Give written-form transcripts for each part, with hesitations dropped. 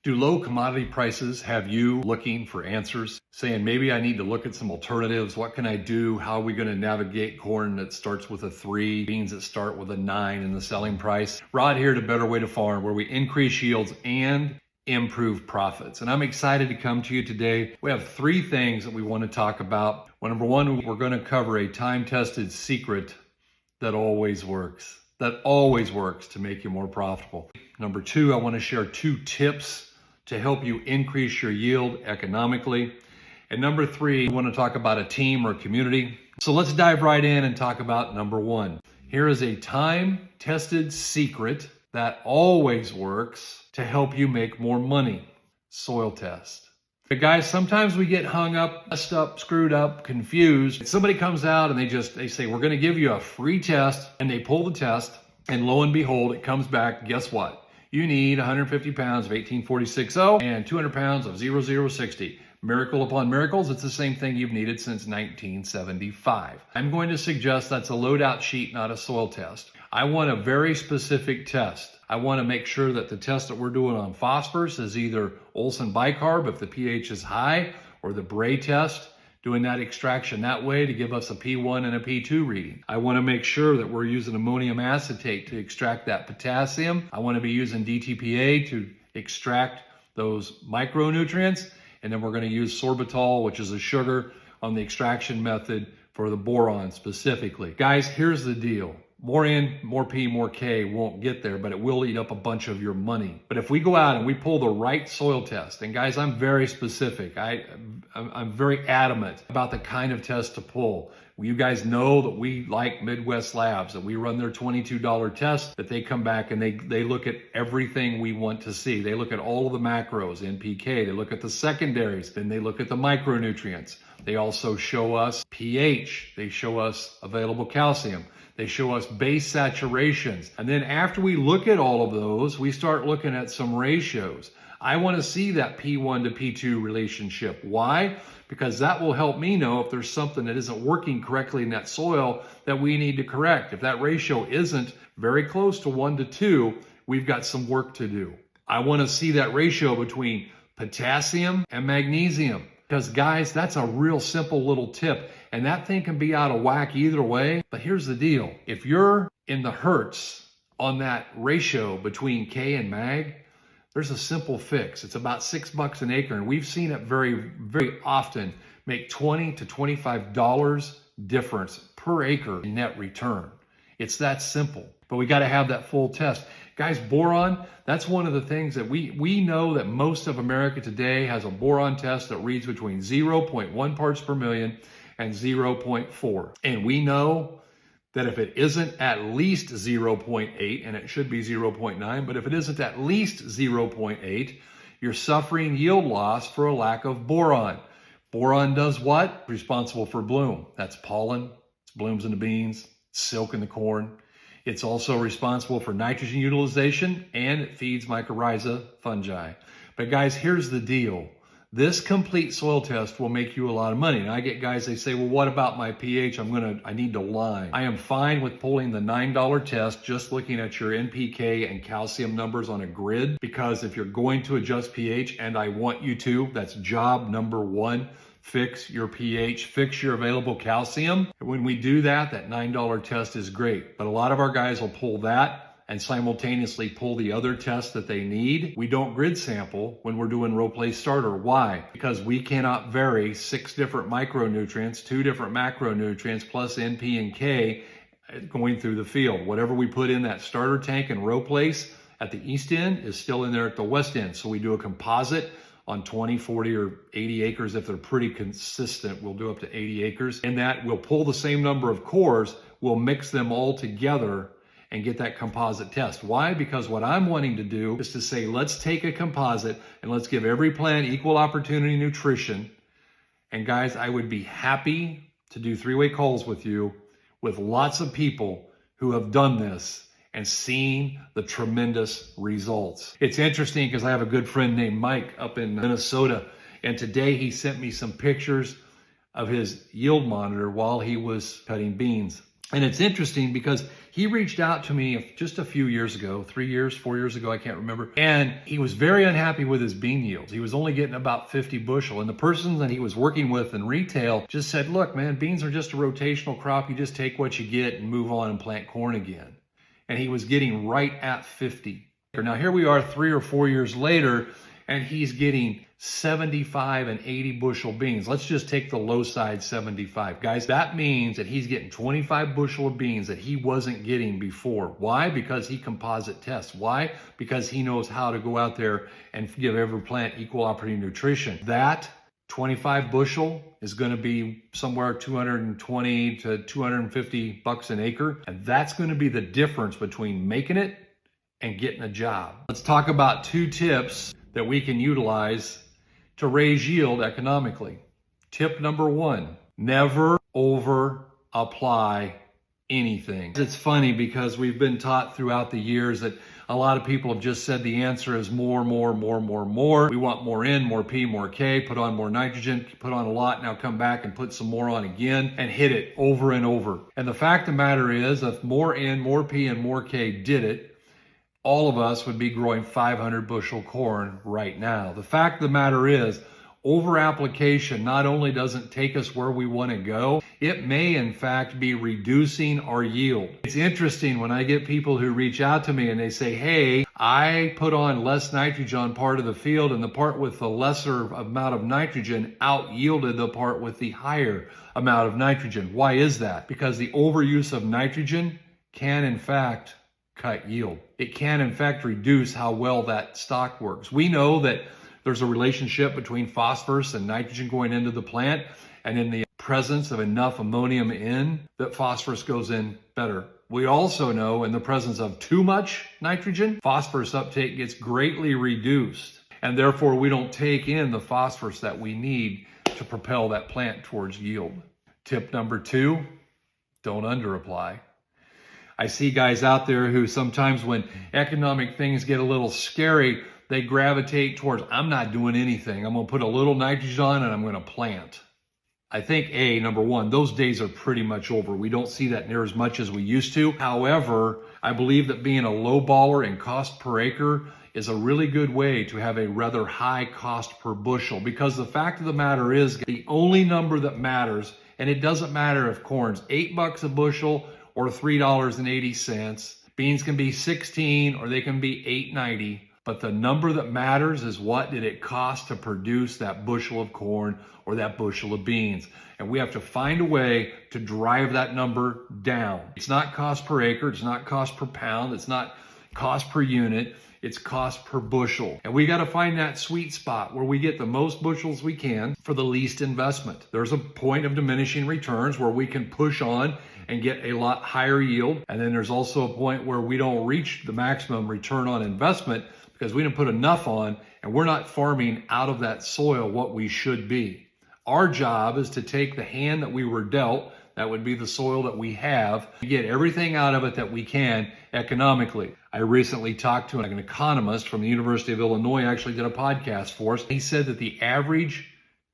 Do low commodity prices have you looking for answers? Saying maybe I need to look at some alternatives. What can I do? How are we going to navigate corn that starts with a 3, beans that start with a 9 in the selling price? Rod here to Better Way to Farm, where we increase yields and improve profits. And I'm excited to come to you today. We have 3 things that we want to talk about. Well, number 1, we're going to cover a time-tested secret that always works. That always works to make you more profitable. Number 2, I want to share 2 tips to help you increase your yield economically. And number 3, I want to talk about a team or community. So let's dive right in and talk about number 1. Here is a time-tested secret that always works to help you make more money. Soil test. But guys, sometimes we get hung up, messed up, screwed up, confused. Somebody comes out and they say, we're going to give you a free test, and they pull the test, and lo and behold, it comes back, guess what? You need 150 pounds of 1846-0 and 200 pounds of 0060. Miracle upon miracles, it's the same thing you've needed since 1975. I'm going to suggest that's a loadout sheet, not a soil test. I want a very specific test. I want to make sure that the test that we're doing on phosphorus is either Olsen bicarb if the pH is high, or the Bray test, doing that extraction that way to give us a P1 and a P2 reading. I want to make sure that we're using ammonium acetate to extract that potassium. I want to be using DTPA to extract those micronutrients. And then we're going to use sorbitol, which is a sugar, on the extraction method for the boron specifically. Guys, here's the deal. More N, more P, more K won't get there, but it will eat up a bunch of your money. But if we go out and we pull the right soil test, and guys, I'm very specific. I'm very adamant about the kind of test to pull. You guys know that we like Midwest Labs, that we run their $22 test, that they come back and they look at everything we want to see. They look at all of the macros, NPK, they look at the secondaries, then they look at the micronutrients. They also show us pH, they show us available calcium. They show us base saturations. And then after we look at all of those, we start looking at some ratios. I want to see that P1 to P2 relationship. Why? Because that will help me know if there's something that isn't working correctly in that soil that we need to correct. If that ratio isn't very close to 1 to 2, we've got some work to do. I want to see that ratio between potassium and magnesium. Because guys, that's a real simple little tip. And that thing can be out of whack either way. But here's the deal. If you're in the hertz on that ratio between K and mag, there's a simple fix. It's about $6 an acre. And we've seen it very, very often make $20 to $25 difference per acre in net return. It's that simple. But we got to have that full test. Guys, boron, that's one of the things that we know that most of America today has a boron test that reads between 0.1 parts per million and 0.4. And we know that if it isn't at least 0.8, and it should be 0.9, but if it isn't at least 0.8, you're suffering yield loss for a lack of boron. Boron does what? Responsible for bloom. That's pollen, it's blooms in the beans, silk in the corn. It's also responsible for nitrogen utilization, and it feeds mycorrhiza fungi. But guys, here's the deal. This complete soil test will make you a lot of money. And I get guys, they say, well, what about my pH? I need to line. I am fine with pulling the $9 test, just looking at your NPK and calcium numbers on a grid, because if you're going to adjust pH, and I want you to, that's job number 1. Fix your pH, fix your available calcium. When we do that, that $9 test is great. But a lot of our guys will pull that and simultaneously pull the other tests that they need. We don't grid sample when we're doing row place starter. Why? Because we cannot vary 6 different micronutrients, 2 different macronutrients, plus NP and K going through the field. Whatever we put in that starter tank and row place at the east end is still in there at the west end. So we do a composite on 20, 40, or 80 acres. If they're pretty consistent, we'll do up to 80 acres. And that we'll pull the same number of cores, we'll mix them all together and get that composite test. Why? Because what I'm wanting to do is to say, let's take a composite and let's give every plant equal opportunity nutrition. And guys, I would be happy to do 3-way calls with you with lots of people who have done this and seen the tremendous results. It's interesting because I have a good friend named Mike up in Minnesota, and today he sent me some pictures of his yield monitor while he was cutting beans. And it's interesting because he reached out to me just a few years ago, 3 years, 4 years ago, I can't remember. And he was very unhappy with his bean yields. He was only getting about 50 bushel. And the person that he was working with in retail just said, look, man, beans are just a rotational crop. You just take what you get and move on and plant corn again. And he was getting right at 50. Now here we are 3 or 4 years later, and he's getting 75 and 80 bushel beans. Let's just take the low side 75. Guys, that means that he's getting 25 bushel of beans that he wasn't getting before. Why? Because he composite tests. Why? Because he knows how to go out there and give every plant equal opportunity nutrition. That 25 bushel is going to be somewhere 220 to 250 bucks an acre. And that's going to be the difference between making it and getting a job. Let's talk about 2 tips that we can utilize to raise yield economically. Tip number 1, never over apply anything. It's funny because we've been taught throughout the years that a lot of people have just said the answer is more. We want more N, more P, more K, put on more nitrogen, put on a lot, now come back and put some more on again and hit it over and over. And the fact of the matter is, if more N, more P, and more K did it, all of us would be growing 500 bushel corn right now. The fact of the matter is, over application not only doesn't take us where we want to go, it may in fact be reducing our yield. It's interesting when I get people who reach out to me and they say, hey, I put on less nitrogen on part of the field and the part with the lesser amount of nitrogen out yielded the part with the higher amount of nitrogen. Why is that? Because the overuse of nitrogen can in fact cut yield. It can in fact reduce how well that stock works. We know that there's a relationship between phosphorus and nitrogen going into the plant, and in the presence of enough ammonium in, that phosphorus goes in better. We also know in the presence of too much nitrogen, phosphorus uptake gets greatly reduced, and therefore we don't take in the phosphorus that we need to propel that plant towards yield. Tip number 2, don't underapply. I see guys out there who sometimes when economic things get a little scary, they gravitate towards, I'm not doing anything. I'm going to put a little nitrogen on and I'm going to plant. I think number 1, those days are pretty much over. We don't see that near as much as we used to. However, I believe that being a low baller in cost per acre is a really good way to have a rather high cost per bushel, because the fact of the matter is the only number that matters, and it doesn't matter if corn's $8 a bushel or $3.80. Beans can be 16 or they can be $8.90. But the number that matters is what did it cost to produce that bushel of corn or that bushel of beans. And we have to find a way to drive that number down. It's not cost per acre. It's not cost per pound. It's not cost per unit. It's cost per bushel. And we got to find that sweet spot where we get the most bushels we can for the least investment. There's a point of diminishing returns where we can push on and get a lot higher yield. And then there's also a point where we don't reach the maximum return on investment because we didn't put enough on and we're not farming out of that soil what we should be. Our job is to take the hand that we were dealt, that would be the soil that we have, get everything out of it that we can economically. I recently talked to an economist from the University of Illinois, actually did a podcast for us. He said that the average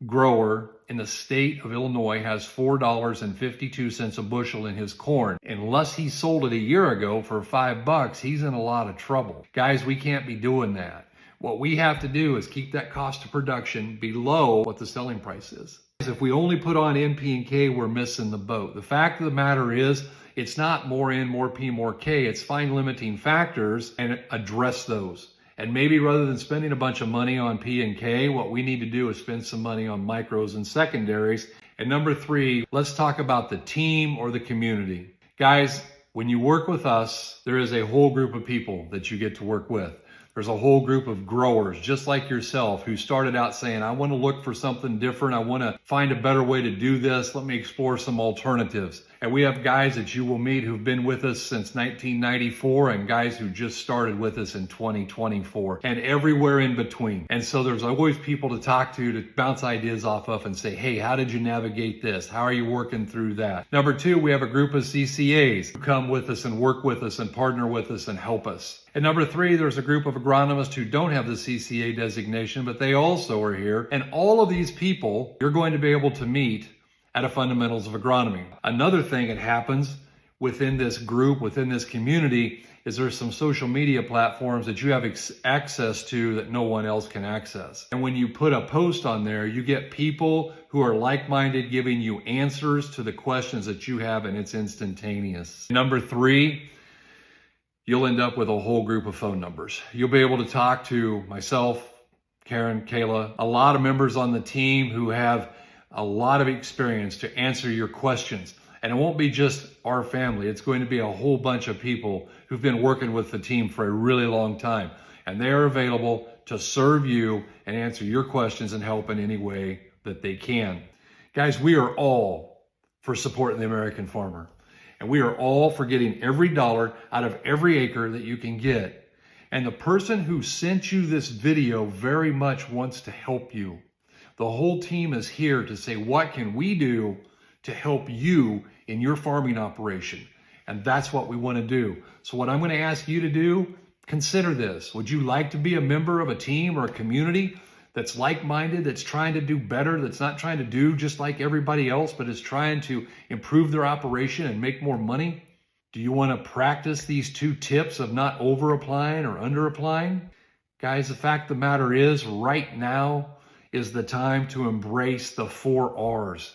grower in the state of Illinois has $4.52 a bushel in his corn. Unless he sold it a year ago for $5, he's in a lot of trouble. Guys, we can't be doing that. What we have to do is keep that cost of production below what the selling price is. If we only put on N, P, and K, we're missing the boat. The fact of the matter is, it's not more N, more P, more K. It's find limiting factors and address those. And maybe rather than spending a bunch of money on P and K, what we need to do is spend some money on micros and secondaries. And number 3, let's talk about the team or the community. Guys, when you work with us, there is a whole group of people that you get to work with. There's a whole group of growers just like yourself who started out saying, I want to look for something different. I want to find a better way to do this. Let me explore some alternatives. And we have guys that you will meet who've been with us since 1994 and guys who just started with us in 2024 and everywhere in between. And so there's always people to talk to bounce ideas off of and say, hey, how did you navigate this? How are you working through that? Number 2, we have a group of CCAs who come with us and work with us and partner with us and help us. And number 3, there's a group of agronomists who don't have the CCA designation, but they also are here. And all of these people you're going to be able to meet at a Fundamentals of Agronomy. Another thing that happens within this group, within this community, is there's some social media platforms that you have access to that no one else can access. And when you put a post on there, you get people who are like-minded giving you answers to the questions that you have, and it's instantaneous. Number 3, you'll end up with a whole group of phone numbers. You'll be able to talk to myself, Karen, Kayla, a lot of members on the team who have a lot of experience to answer your questions. And it won't be just our family. It's going to be a whole bunch of people who've been working with the team for a really long time. And they are available to serve you and answer your questions and help in any way that they can. Guys, we are all for supporting the American farmer. And we are all for getting every dollar out of every acre that you can get. And the person who sent you this video very much wants to help you. The whole team is here to say, what can we do to help you in your farming operation? And that's what we want to do. So what I'm going to ask you to do, consider this. Would you like to be a member of a team or a community that's like-minded, that's trying to do better, that's not trying to do just like everybody else, but is trying to improve their operation and make more money? Do you want to practice these 2 tips of not over-applying or under-applying? Guys, the fact of the matter is, right now is the time to embrace the 4 R's.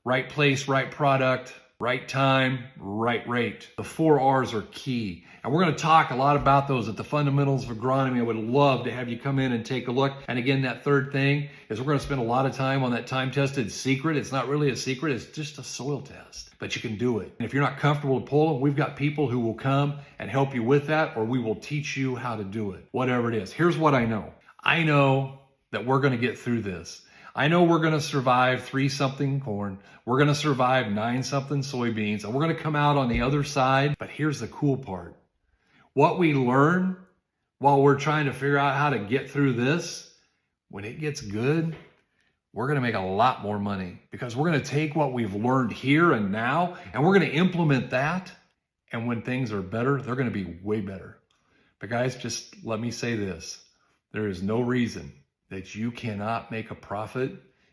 Right place, right product, right time, right rate. The 4 R's are key. And we're going to talk a lot about those at the Fundamentals of Agronomy. I would love to have you come in and take a look. And again, that third thing is we're going to spend a lot of time on that time-tested secret. It's not really a secret. It's just a soil test. But you can do it. And if you're not comfortable to pull them, we've got people who will come and help you with that, or we will teach you how to do it. Whatever it is. Here's what I know. I know that we're going to get through this. I know we're going to survive 3-something corn. We're going to survive 9-something soybeans, and we're going to come out on the other side. But here's the cool part. What we learn while we're trying to figure out how to get through this, when it gets good, we're going to make a lot more money, because we're going to take what we've learned here and now, and we're going to implement that. And when things are better, they're going to be way better. But guys, just let me say this. There is no reason that you cannot make a profit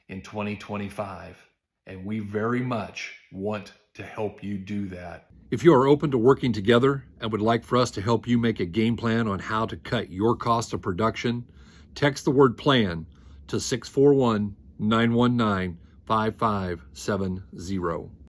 in 2025. And we very much want to help you do that. If you are open to working together and would like for us to help you make a game plan on how to cut your cost of production, text the word PLAN to 641-919-5570.